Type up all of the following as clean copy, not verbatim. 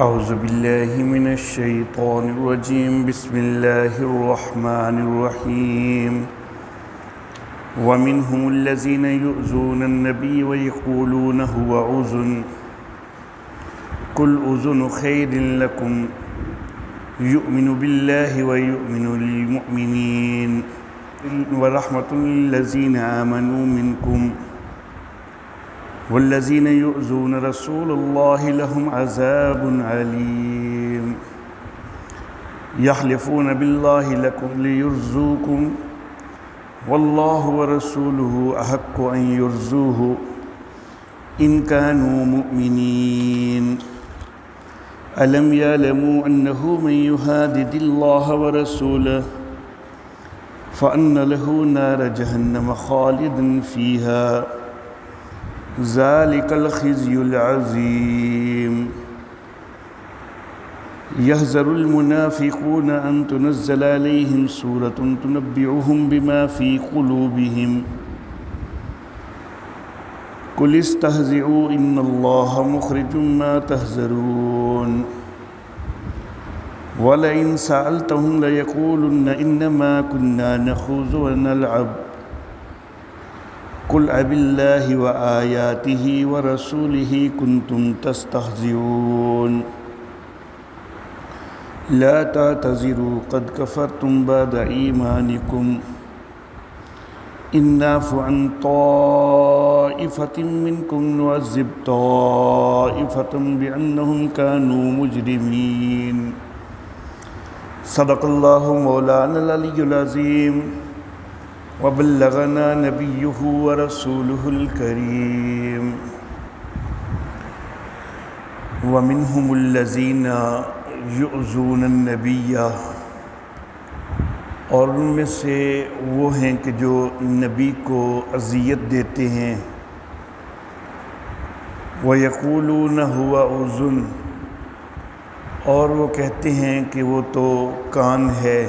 اعوذ باللہ من الشیطان الرجیم بسم اللہ الرحمن الرحیم ومنهم الذین یؤذون النبی ویقولون هو اذن قل اذن خیر لکم یؤمن باللہ ویؤمن للمؤمنین ورحمۃ للذین آمنوا منکم والذین یؤذون رسول اللہ لهم عذاب علیم یحلفون باللہ لکم لیرضوکم واللہ ورسولہ احق ان یرضوہ ان کانوا مؤمنین الم یعلموا انہ من یحادد اللہ ورسولہ فان له نار جہنم خالدا فیہا ذلك الخزي العظيم يحذر المنافقون أن تنزل عليهم سورة تنبئهم بما في قلوبهم قل استهزئوا إن الله مخرج ما تحذرون ولئن سألتهم ليقولن إنما كنا نخوض ونلعب قل أباللہ وآیاتہ ورسولہ کنتم تستہزئون لا تعتذروا قد کفرتم بعد ایمانکم ان نعف عن طائفة منکم نعذب طائفة بأنہم كانوا مجرمین صدق اللہ مولانا العلی العظیم وبلغنا نبیہ ورسولہ الکریم ومنہم الذین یؤذون النبی اور ان میں سے وہ ہیں کہ جو نبی کو اذیت دیتے ہیں وَيَقُولُونَ هُوَ أُذُنٌ اور وہ کہتے ہیں کہ وہ تو کان ہے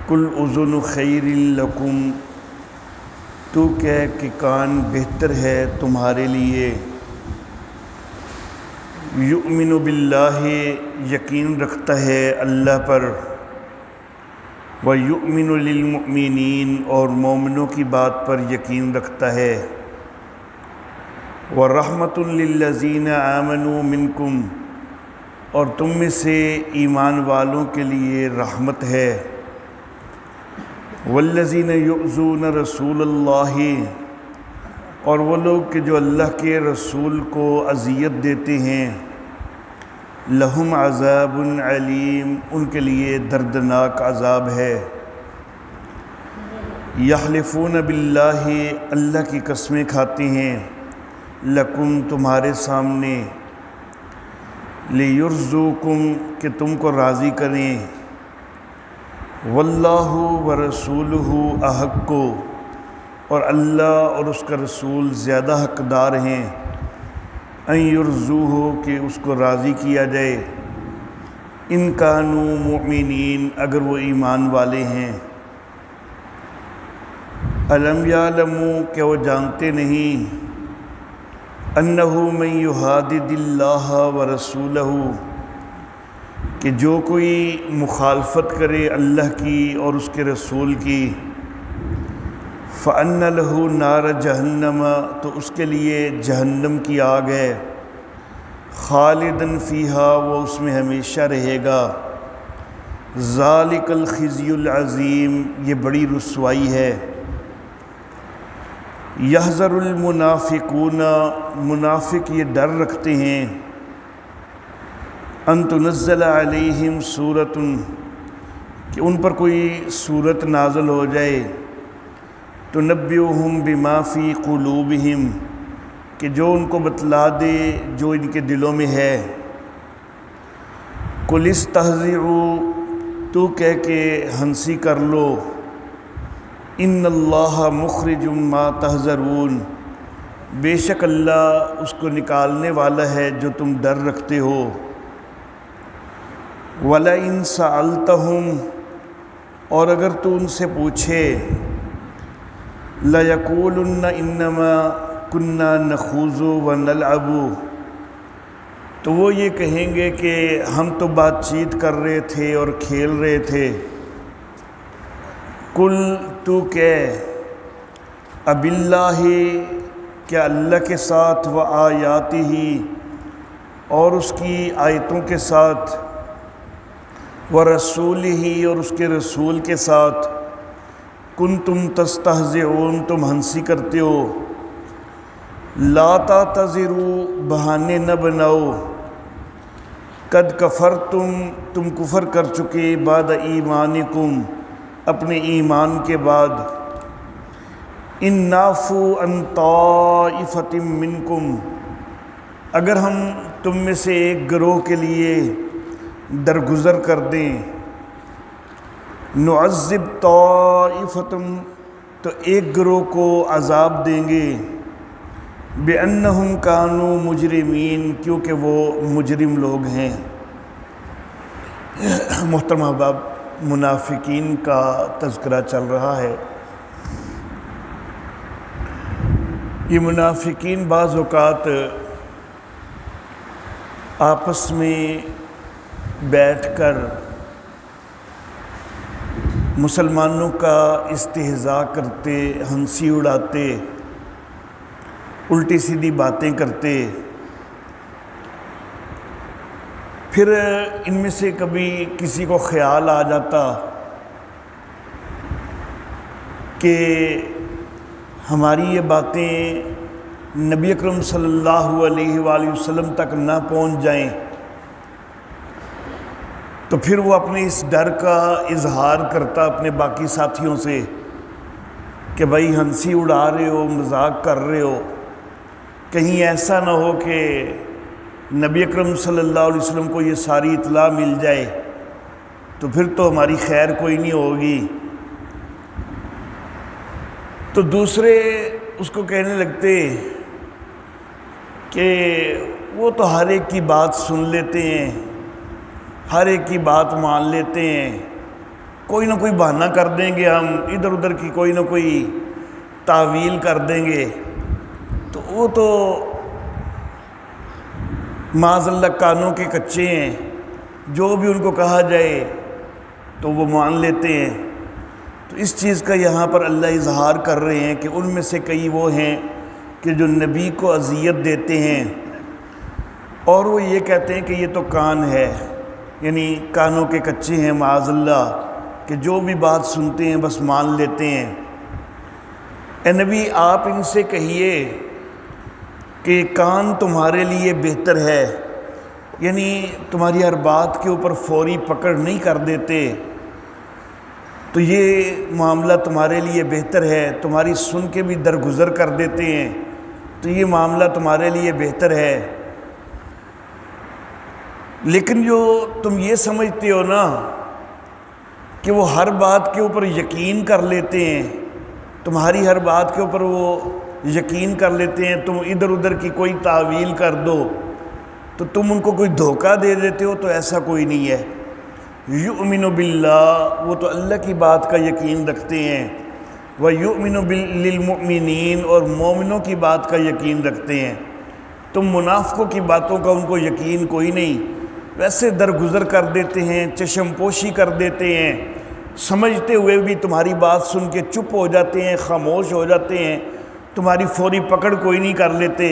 قل اذن خیر لکم تو کہہ کہ کان بہتر ہے تمہارے لیے یؤمن باللہ یقین رکھتا ہے اللہ پر ویؤمن للمؤمنین اور مومنوں کی بات پر یقین رکھتا ہے ورحمۃ للذین آمنوا منکم اور تم میں سے ایمان والوں کے لیے رحمت ہے والذین یؤذون رسول اللہ اور وہ لوگ کہ جو اللہ کے رسول کو اذیت دیتے ہیں لہم عذاب علیم ان کے لیے دردناک عذاب ہے یحلفون باللہ اللہ کی قسمیں کھاتے ہیں لکم تمہارے سامنے لیرضوکم کہ تم کو راضی کریں واللہ ورسولہ احق اور اللہ اور اس کا رسول زیادہ حقدار ہیں ان یرضوہ کہ اس کو راضی کیا جائے ان کانوا مؤمنین اگر وہ ایمان والے ہیں الم یعلموا کہ وہ جانتے نہیں انہ من یحادد اللہ ورسولہ کہ جو کوئی مخالفت کرے اللہ کی اور اس کے رسول کی فَأَنَّ لَهُ نَارَ جہنم تو اس کے لیے جہنم کی آگ ہے خالداً فیہا وہ اس میں ہمیشہ رہے گا ذَلِكَ الْخِزْيُ الْعَظِيمُ یہ بڑی رسوائی ہے يَحْذَرُ الْمُنَافِقُونَ منافق یہ ڈر رکھتے ہیں ان تنزل علیہم سورۃ کہ ان پر کوئی سورت نازل ہو جائے تنبئہم بما فی قلوبہم کہ جو ان کو بتلا دے جو ان کے دلوں میں ہے قل استہزئوا تو کہہ کہ ہنسی کر لو ان اللہ مخرج ما تحذرون بے شک اللہ اس کو نکالنے والا ہے جو تم ڈر رکھتے ہو وَلَئِن سَأَلْتَهُمْ اور اگر تو ان سے پوچھے لَيَقُولُنَّ إِنَّمَا كُنَّا نَخُوضُ وَنَلْعَبُ تو وہ یہ کہیں گے کہ ہم تو بات چیت کر رہے تھے اور کھیل رہے تھے۔ کل تو کہہ اب اللہ، کیا اللہ کے ساتھ و آیاتہ اور اس کی آیتوں کے ساتھ، و رسولہ اور اس کے رسول کے ساتھ، کنتم تستہزئون تم ہنسی کرتے ہو، لا تعتذروا بہانے نہ بناؤ، قد کفرتم تم کفر کر چکے، بعد ایمانکم اپنے ایمان کے بعد، ان نعفو عن طائفۃ منکم اگر ہم تم میں سے ایک گروہ کے لیے درگزر کر دیں، نعذب طائفۃ تو ایک گروہ کو عذاب دیں گے، بِأَنَّهُمْ كَانُوا مُجْرِمِينَ کیونکہ وہ مجرم لوگ ہیں۔ محترم احباب، منافقین کا تذکرہ چل رہا ہے۔ یہ منافقین بعض اوقات آپس میں بیٹھ کر مسلمانوں کا استہزاء کرتے، ہنسی اڑاتے، الٹی سیدھی باتیں کرتے، پھر ان میں سے کبھی کسی کو خیال آ جاتا کہ ہماری یہ باتیں نبی اکرم صلی اللہ علیہ وآلہ وسلم تک نہ پہنچ جائیں، تو پھر وہ اپنے اس ڈر کا اظہار کرتا اپنے باقی ساتھیوں سے کہ بھائی ہنسی اڑا رہے ہو، مذاق کر رہے ہو، کہیں ایسا نہ ہو کہ نبی اکرم صلی اللہ علیہ وسلم کو یہ ساری اطلاع مل جائے تو پھر تو ہماری خیر کوئی نہیں ہوگی۔ تو دوسرے اس کو کہنے لگتے کہ وہ تو ہر ایک کی بات سن لیتے ہیں، ہر ایک کی بات مان لیتے ہیں، کوئی نہ کوئی بہانہ کر دیں گے، ہم ادھر ادھر کی کوئی نہ کوئی تعویل کر دیں گے، تو وہ تو معاذ اللہ کانوں کے کچے ہیں، جو بھی ان کو کہا جائے تو وہ مان لیتے ہیں۔ تو اس چیز کا یہاں پر اللہ اظہار کر رہے ہیں کہ ان میں سے کئی وہ ہیں کہ جو نبی کو اذیت دیتے ہیں، اور وہ یہ کہتے ہیں کہ یہ تو کان ہے، یعنی کانوں کے کچے ہیں معاذ اللہ، کہ جو بھی بات سنتے ہیں بس مان لیتے ہیں۔ اے نبی آپ ان سے کہیے کہ کان تمہارے لیے بہتر ہے، یعنی تمہاری ہر بات کے اوپر فوری پکڑ نہیں کر دیتے، تو یہ معاملہ تمہارے لیے بہتر ہے، تمہاری سن کے بھی درگزر کر دیتے ہیں، تو یہ معاملہ تمہارے لیے بہتر ہے۔ لیکن جو تم یہ سمجھتے ہو نا کہ وہ ہر بات کے اوپر یقین کر لیتے ہیں، تمہاری ہر بات کے اوپر وہ یقین کر لیتے ہیں، تم ادھر ادھر کی کوئی تعویل کر دو تو تم ان کو کوئی دھوکہ دے دیتے ہو، تو ایسا کوئی نہیں ہے۔ یؤمن باللہ وہ تو اللہ کی بات کا یقین رکھتے ہیں، ویؤمن للمؤمنین اور مومنوں کی بات کا یقین رکھتے ہیں۔ تم منافقوں کی باتوں کا ان کو یقین کوئی نہیں، ویسے درگزر کر دیتے ہیں، چشم پوشی کر دیتے ہیں، سمجھتے ہوئے بھی تمہاری بات سن کے چپ ہو جاتے ہیں، خاموش ہو جاتے ہیں، تمہاری فوری پکڑ کوئی نہیں کر لیتے،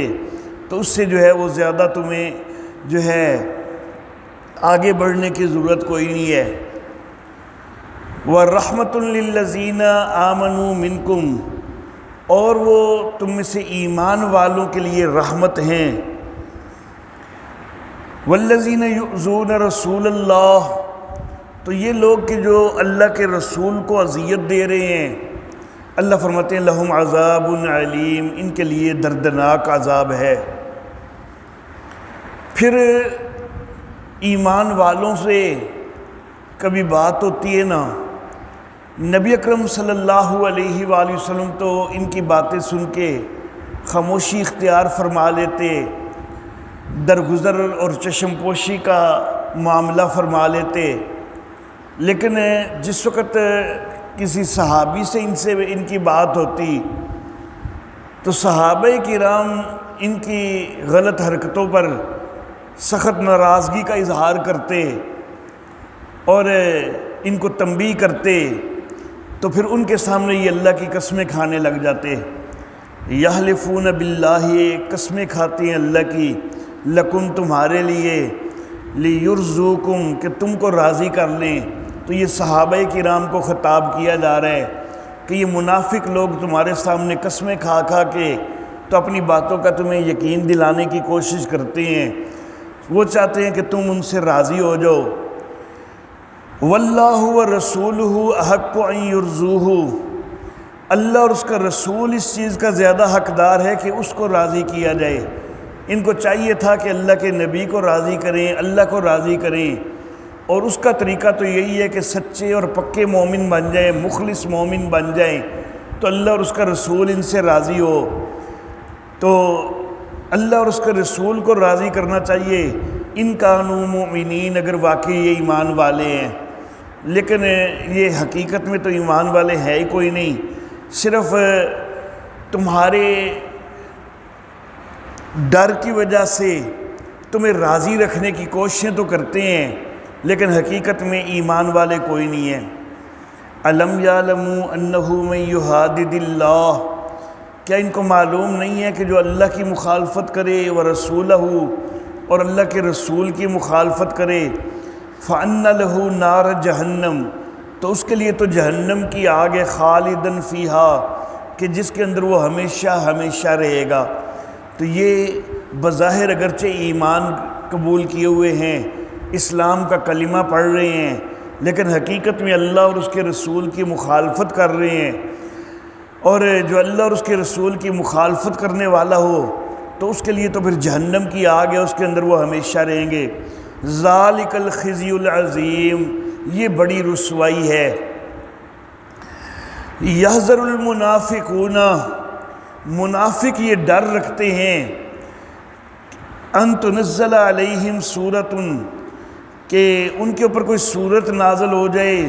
تو اس سے جو ہے وہ زیادہ تمہیں جو ہے آگے بڑھنے کی ضرورت کوئی نہیں ہے۔ وَرَحْمَةٌ لِّلَّذِينَ آمَنُوا مِنْكُمْ اور وہ تم میں سے ایمان والوں کے لیے رحمت ہیں۔ وَالَّذِينَ يُؤْذُونَ رَسُولَ اللَّهِ تو یہ لوگ کہ جو اللہ کے رسول کو اذیت دے رہے ہیں، اللہ فرماتے ہیں لہم عذاب علیم ان کے لیے دردناک عذاب ہے۔ پھر ایمان والوں سے کبھی بات ہوتی ہے نا، نبی اکرم صلی اللہ علیہ وآلہ وسلم تو ان کی باتیں سن کے خاموشی اختیار فرما لیتے، درگزر اور چشم پوشی کا معاملہ فرما لیتے، لیکن جس وقت کسی صحابی سے ان کی بات ہوتی تو صحابہ کرام ان کی غلط حرکتوں پر سخت ناراضگی کا اظہار کرتے اور ان کو تنبیہ کرتے تو پھر ان کے سامنے یہ اللہ کی قسمیں کھانے لگ جاتے۔ یحلفون باللہ، قسمیں کھاتے ہیں اللہ کی، لکم تمہارے لیے، لیرزوکم کہ تم کو راضی کر لیں۔ تو یہ صحابہ کرام کو خطاب کیا جا رہا ہے کہ یہ منافق لوگ تمہارے سامنے قسمیں کھا کھا کے تو اپنی باتوں کا تمہیں یقین دلانے کی کوشش کرتے ہیں، وہ چاہتے ہیں کہ تم ان سے راضی ہو جاؤ۔ واللہ ورسولہ احق ان یرضوہ، اللہ اور اس کا رسول اس چیز کا زیادہ حقدار ہے کہ اس کو راضی کیا جائے۔ ان کو چاہیے تھا کہ اللہ کے نبی کو راضی کریں، اللہ کو راضی کریں، اور اس کا طریقہ تو یہی ہے کہ سچے اور پکے مومن بن جائیں، مخلص مومن بن جائیں، تو اللہ اور اس کا رسول ان سے راضی ہو۔ تو اللہ اور اس کے رسول کو راضی کرنا چاہیے، ان کانوا مؤمنین، اگر واقعی یہ ایمان والے ہیں۔ لیکن یہ حقیقت میں تو ایمان والے ہے ہی کوئی نہیں، صرف تمہارے ڈر کی وجہ سے تمہیں راضی رکھنے کی کوششیں تو کرتے ہیں، لیکن حقیقت میں ایمان والے کوئی نہیں ہیں۔ الم یعلموا انہ من یحادد اللہ، کیا ان کو معلوم نہیں ہے کہ جو اللہ کی مخالفت کرے ورسولہ، اور اللہ کے رسول کی مخالفت کرے، فَأَنَّ لَهُ نَارَ جہنم، تو اس کے لیے تو جہنم کی آگ ہے، خالداً فیہا، کہ جس کے اندر وہ ہمیشہ ہمیشہ رہے گا۔ تو یہ بظاہر اگرچہ ایمان قبول کیے ہوئے ہیں، اسلام کا کلمہ پڑھ رہے ہیں، لیکن حقیقت میں اللہ اور اس کے رسول کی مخالفت کر رہے ہیں، اور جو اللہ اور اس کے رسول کی مخالفت کرنے والا ہو تو اس کے لیے تو پھر جہنم کی آگ ہے، اس کے اندر وہ ہمیشہ رہیں گے۔ ذالک الخزی العظیم، یہ بڑی رسوائی ہے۔ یحذر المنافقون، منافق یہ ڈر رکھتے ہیں، ان تنزل علیہم سورۃ، کہ ان کے اوپر کوئی سورت نازل ہو جائے،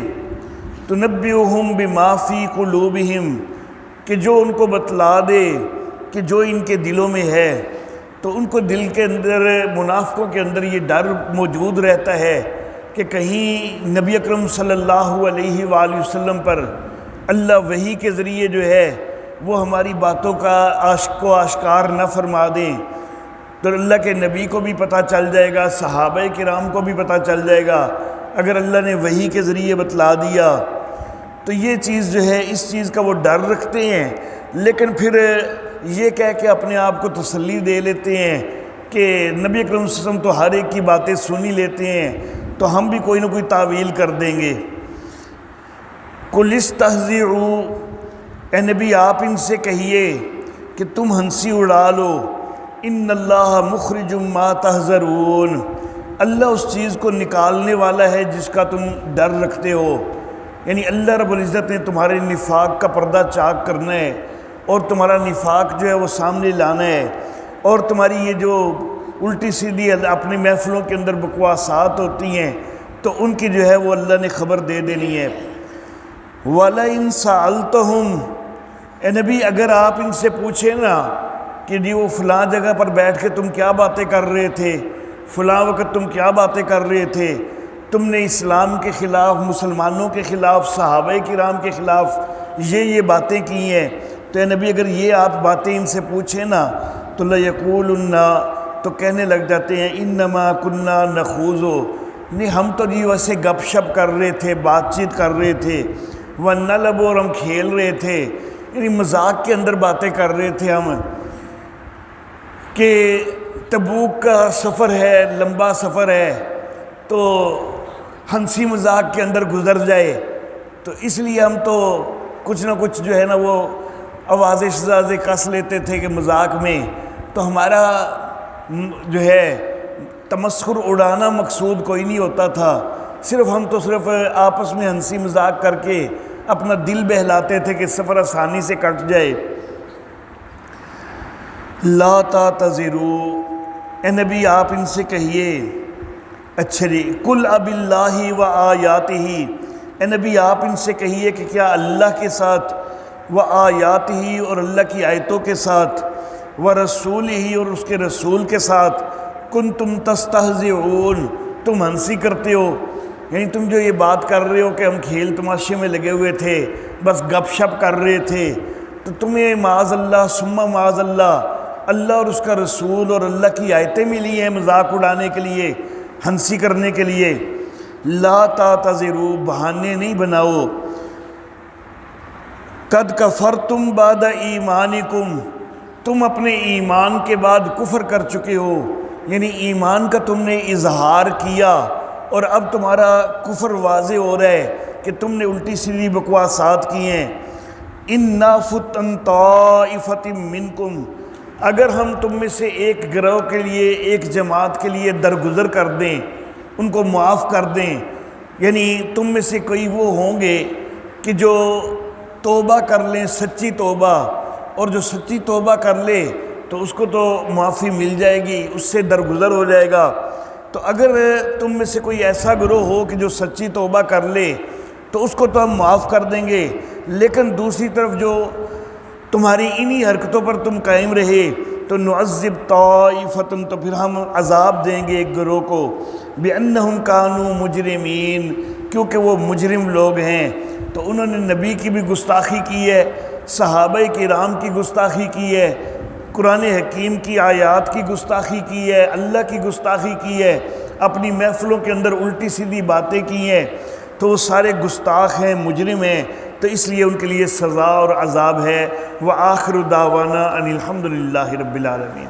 تنبئہم بما فی قلوبہم، کہ جو ان کو بتلا دے کہ جو ان کے دلوں میں ہے۔ تو ان کو دل کے اندر، منافقوں کے اندر یہ ڈر موجود رہتا ہے کہ کہیں نبی اکرم صلی اللہ علیہ وآلہ وسلم پر اللہ وحی کے ذریعے جو ہے وہ ہماری باتوں کا آشکار نہ فرما دیں، تو اللہ کے نبی کو بھی پتہ چل جائے گا، صحابہ کرام کو بھی پتہ چل جائے گا اگر اللہ نے وحی کے ذریعے بتلا دیا۔ تو یہ چیز جو ہے، اس چیز کا وہ ڈر رکھتے ہیں، لیکن پھر یہ کہہ کے اپنے آپ کو تسلی دے لیتے ہیں کہ نبی اکرم صلی اللہ علیہ وسلم تو ہر ایک کی باتیں سنی لیتے ہیں، تو ہم بھی کوئی نہ کوئی تعویل کر دیں گے۔ قُلِ اسْتَهْزِئُوا، اے نبی آپ ان سے کہیے کہ تم ہنسی اڑا لو، ان اللہ مخرج ما تحذرون، اللہ اس چیز کو نکالنے والا ہے جس کا تم ڈر رکھتے ہو۔ یعنی اللہ رب العزت نے تمہارے نفاق کا پردہ چاک کرنا ہے، اور تمہارا نفاق جو ہے وہ سامنے لانا ہے، اور تمہاری یہ جو الٹی سیدھی اپنی محفلوں کے اندر بکواسات ہوتی ہیں تو ان کی جو ہے وہ اللہ نے خبر دے دینی ہے۔ وَلَئِن سَأَلْتَهُمْ، اے نبی اگر آپ ان سے پوچھیں نا کہ جی وہ فلاں جگہ پر بیٹھ کے تم کیا باتیں کر رہے تھے، فلاں وقت تم کیا باتیں کر رہے تھے، تم نے اسلام کے خلاف، مسلمانوں کے خلاف، صحابہ کرام کے خلاف یہ باتیں کی ہیں، تو اے نبی اگر یہ آپ باتیں ان سے پوچھیں نا تو لَيَقُولُنَّ، تو کہنے لگ جاتے ہیں اِنَّمَا كُنَّا نَخُوضُ، نہیں ہم تو جی ویسے گپ شپ کر رہے تھے، بات چیت کر رہے تھے، وَنَلْعَبُ، اور ہم کھیل رہے تھے، یعنی مذاق کے اندر باتیں کر رہے تھے ہم، کہ تبوک کا سفر ہے، لمبا سفر ہے، تو ہنسی مذاق کے اندر گزر جائے، تو اس لیے ہم تو کچھ نہ کچھ جو ہے نا وہ آوازیں شزازیں کس لیتے تھے کہ مذاق میں، تو ہمارا جو ہے تمسخر اڑانا مقصود کوئی نہیں ہوتا تھا، صرف ہم تو صرف آپس میں ہنسی مذاق کر کے اپنا دل بہلاتے تھے کہ سفر آسانی سے کٹ جائے۔ لا تعتذروا، اے نبی آپ ان سے کہیے، اچھا جی، قل اب اللہ و آیاتہ، اے نبی آپ ان سے کہیے کہ کیا اللہ کے ساتھ، و آیاتہ، اور اللہ کی آیتوں کے ساتھ، و رسولہ، اور اس کے رسول کے ساتھ، کنتم تستہزئون، تم ہنسی کرتے ہو، یعنی تم جو یہ بات کر رہے ہو کہ ہم کھیل تماشے میں لگے ہوئے تھے، بس گپ شپ کر رہے تھے، تو تمہیں معاذ اللہ ثم معاذ اللہ اور اس کا رسول اور اللہ کی آیتیں ملی ہیں مذاق اڑانے کے لیے، ہنسی کرنے کے لیے۔ لا تعتذروا، بہانے نہیں بناؤ۔ قد کفرتم بعد ایمانکم، تم اپنے ایمان کے بعد کفر کر چکے ہو، یعنی ایمان کا تم نے اظہار کیا اور اب تمہارا کفر واضح ہو رہا ہے کہ تم نے الٹی سیدھی بکواسات کی ہیں۔ ان نعفو عن طائفۃ منکم، اگر ہم تم میں سے ایک گروہ کے لیے، ایک جماعت کے لیے درگزر کر دیں، ان کو معاف کر دیں، یعنی تم میں سے کوئی وہ ہوں گے کہ جو توبہ کر لیں، سچی توبہ، اور جو سچی توبہ کر لے تو اس کو تو معافی مل جائے گی، اس سے درگزر ہو جائے گا۔ تو اگر تم میں سے کوئی ایسا گروہ ہو کہ جو سچی توبہ کر لے تو اس کو تو ہم معاف کر دیں گے، لیکن دوسری طرف جو تمہاری انہی حرکتوں پر تم قائم رہے تو نعذب طائفۃ، تو پھر ہم عذاب دیں گے ایک گروہ کو، بأنہم کانوا مجرمین، کیونکہ وہ مجرم لوگ ہیں۔ تو انہوں نے نبی کی بھی گستاخی کی ہے، صحابہ کرام کی گستاخی کی ہے، قرآن حکیم کی آیات کی گستاخی کی ہے، اللہ کی گستاخی کی ہے، اپنی محفلوں کے اندر الٹی سیدھی باتیں کی ہیں، تو وہ سارے گستاخ ہیں، مجرم ہیں، تو اس لیے ان کے لیے سزا اور عذاب ہے۔ وآخر دعوانا ان الحمد للہ رب العالمین۔